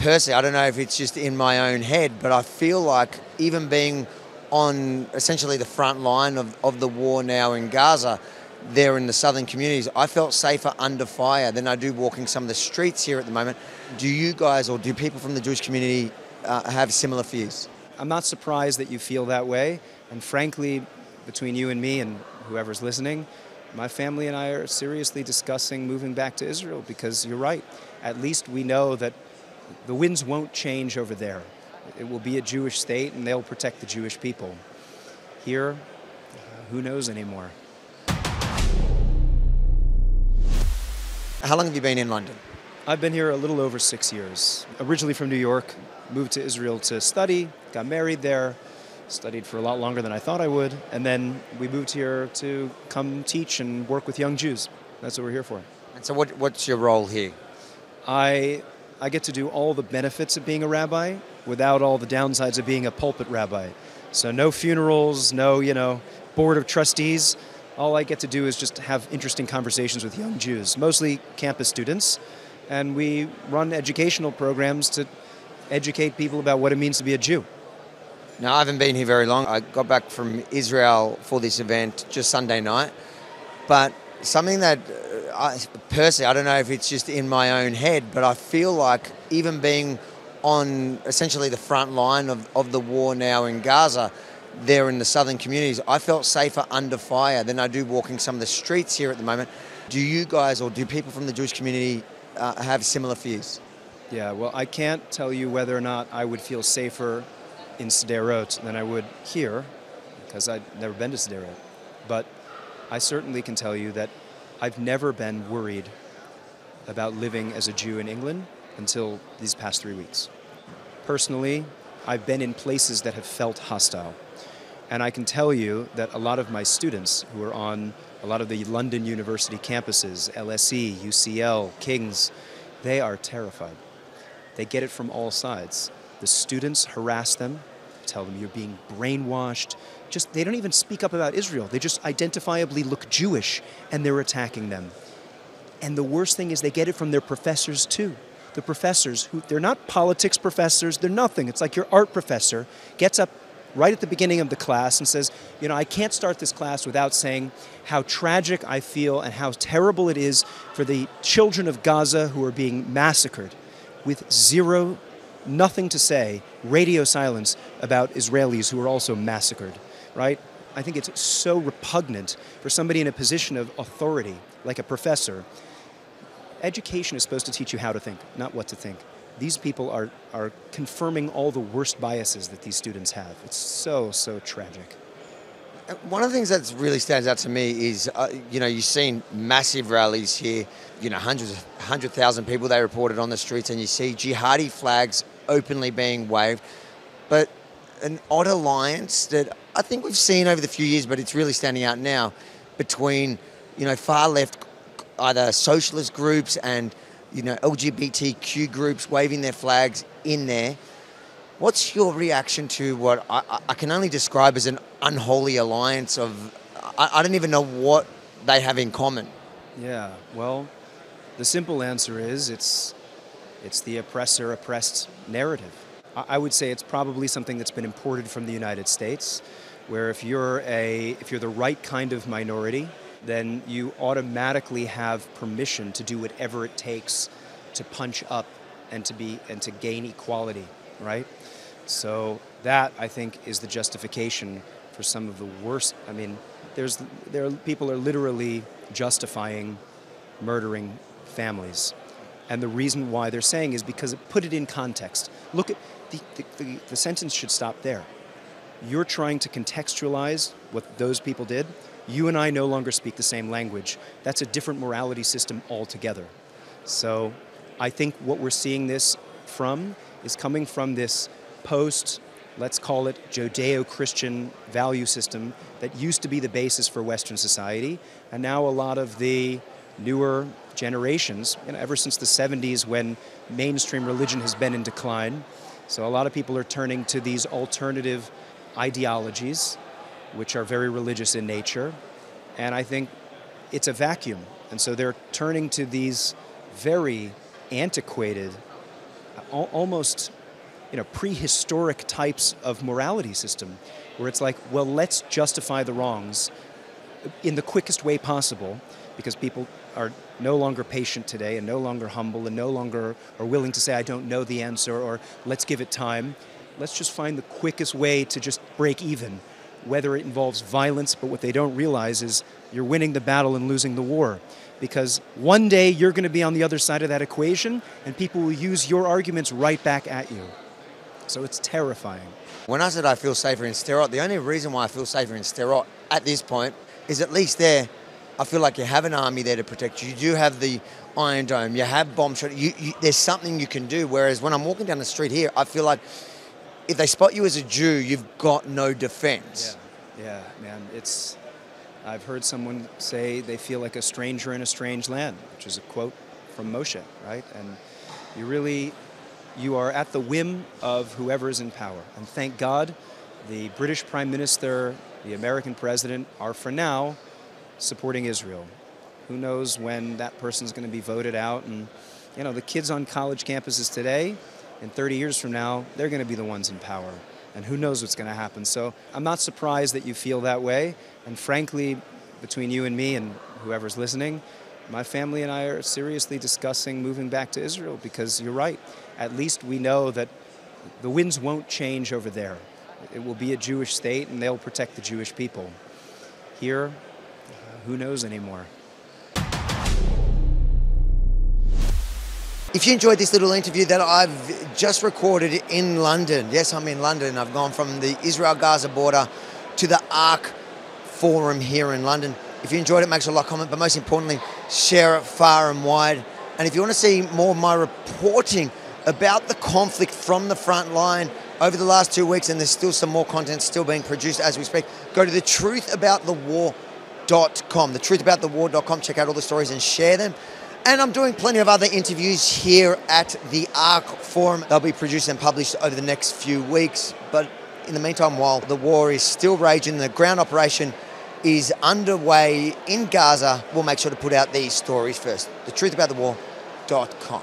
personally, I don't know if it's just in my own head, but I feel like even being on essentially the front line of the war now in Gaza, there in the southern communities, I felt safer under fire than I do walking some of the streets here at the moment. Do you guys, or do people from the Jewish community have similar fears? I'm not surprised that you feel that way. And frankly, between you and me and whoever's listening, my family and I are seriously discussing moving back to Israel because you're right. At least we know that the winds won't change over there. It will be a Jewish state and they'll protect the Jewish people. Here, who knows anymore? How long have you been in London? I've been here a little over 6 years. Originally from New York, moved to Israel to study, got married there, studied for a lot longer than I thought I would, and then we moved here to come teach and work with young Jews. That's what we're here for. And so what's your role here? I get to do all the benefits of being a rabbi without all the downsides of being a pulpit rabbi. So no funerals, no, board of trustees. All I get to do is just have interesting conversations with young Jews, mostly campus students. And we run educational programs to educate people about what it means to be a Jew. Now, I haven't been here very long. I got back from Israel for this event just Sunday night. But something that personally, I don't know if it's just in my own head, but I feel like even being on essentially the front line of the war now in Gaza, there in the southern communities, I felt safer under fire than I do walking some of the streets here at the moment. Do you guys, or do people from the Jewish community have similar fears? Yeah, well, I can't tell you whether or not I would feel safer in Sderot than I would here, because I've never been to Sderot. But I certainly can tell you that I've never been worried about living as a Jew in England until these past 3 weeks. Personally, I've been in places that have felt hostile. And I can tell you that a lot of my students who are on a lot of the London University campuses, LSE, UCL, King's, they are terrified. They get it from all sides. The students harass them, tell them you're being brainwashed. They don't even speak up about Israel. They just identifiably look Jewish and they're attacking them. And the worst thing is they get it from their professors too. The professors, they're not politics professors, they're nothing. It's like your art professor gets up right at the beginning of the class and says, I can't start this class without saying how tragic I feel and how terrible it is for the children of Gaza who are being massacred, with nothing to say, radio silence about Israelis who are also massacred, right? I think it's so repugnant for somebody in a position of authority, like a professor. Education is supposed to teach you how to think, not what to think. These people are confirming all the worst biases that these students have. It's so, so tragic. One of the things that really stands out to me is, you've seen massive rallies here, 100,000 people they reported on the streets, and you see jihadi flags openly being waved. But an odd alliance that I think we've seen over the few years, but it's really standing out now, between, far left, either socialist groups and LGBTQ groups waving their flags in there. What's your reaction to what I can only describe as an unholy alliance of, I don't even know what they have in common? Yeah, well, the simple answer is it's the oppressor-oppressed narrative. I would say it's probably something that's been imported from the United States, where if you're the right kind of minority, then you automatically have permission to do whatever it takes to punch up and to gain equality, right? So that, I think, is the justification for some of the worst. I mean, people are literally justifying murdering families. And the reason why they're saying is because put it in context. Look at the sentence should stop there. You're trying to contextualize what those people did. You and I no longer speak the same language. That's a different morality system altogether. So I think what we're seeing this from is coming from this let's call it Judeo-Christian value system that used to be the basis for Western society. And now a lot of the newer generations, ever since the 70s when mainstream religion has been in decline, so a lot of people are turning to these alternative ideologies, which are very religious in nature, and I think it's a vacuum. And so they're turning to these very antiquated almost, prehistoric types of morality system, where it's like, well, let's justify the wrongs in the quickest way possible, because people are no longer patient today and no longer humble and no longer are willing to say, I don't know the answer, or let's give it time. Let's just find the quickest way to just break even, whether it involves violence, but what they don't realize is you're winning the battle and losing the war. Because one day you're going to be on the other side of that equation, and people will use your arguments right back at you. So it's terrifying. When I said I feel safer in Sderot, the only reason why I feel safer in Sderot at this point is at least there, I feel like you have an army there to protect you. You do have the Iron Dome, you have bomb shot, there's something you can do. Whereas when I'm walking down the street here, I feel like if they spot you as a Jew, you've got no defense. Yeah, man, I've heard someone say they feel like a stranger in a strange land, which is a quote from Moshe, right? And you are at the whim of whoever is in power. And thank God, the British Prime Minister, the American President are, for now, supporting Israel. Who knows when that person's going to be voted out? And, the kids on college campuses today, in 30 years from now, they're going to be the ones in power. And who knows what's going to happen. So I'm not surprised that you feel that way. And frankly, between you and me and whoever's listening, my family and I are seriously discussing moving back to Israel, because you're right. At least we know that the winds won't change over there. It will be a Jewish state, and they'll protect the Jewish people. Here, who knows anymore? If you enjoyed this little interview that I've just recorded in London, yes, I'm in London. I've gone from the Israel-Gaza border to the ARC Forum here in London. If you enjoyed it, make sure to like, comment, but most importantly, share it far and wide. And if you want to see more of my reporting about the conflict from the front line over the last 2 weeks, and there's still some more content still being produced as we speak, go to thetruthaboutthewar.com, thetruthaboutthewar.com, check out all the stories and share them. And I'm doing plenty of other interviews here at the ARC Forum. They'll be produced and published over the next few weeks. But in the meantime, while the war is still raging, the ground operation is underway in Gaza, we'll make sure to put out these stories first. Thetruthaboutthewar.com.